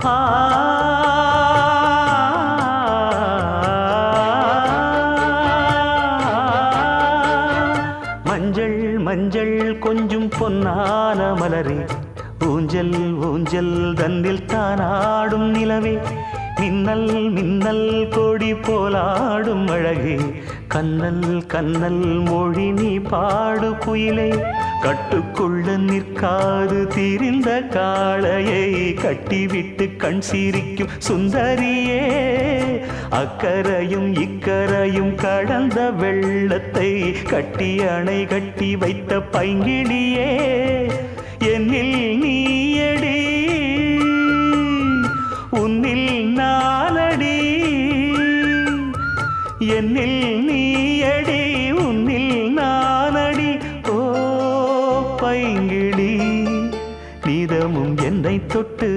ஆ மஞ்சள் மஞ்சள் கொஞ்சம் பொன்னான மலரே ஊஞ்சல் ஊஞ்சல் தன்னில் தானாடும் நிலவே மின்னல் மின்னல் கொடி போலாடும் அழகே கண்ணல் கண்ணல் மொழி நீ பாடு குயிலே கட்டுக்குள்ள நிற்காது தீரிந்த காளையை கட்டிவிட்டு கண் சிரிக்கும் சுந்தரியே அக்கரையும் இக்கரையும் கடந்த வெள்ளத்தை கட்டி அணை கட்டி வைத்த பைங்கிளியே என்னில் நீயடி உன்னில் நானடி என்னில் நீயடி உன்னில் நானடி ஓ பைங்கிளி நீதமும் என்னை தொட்டு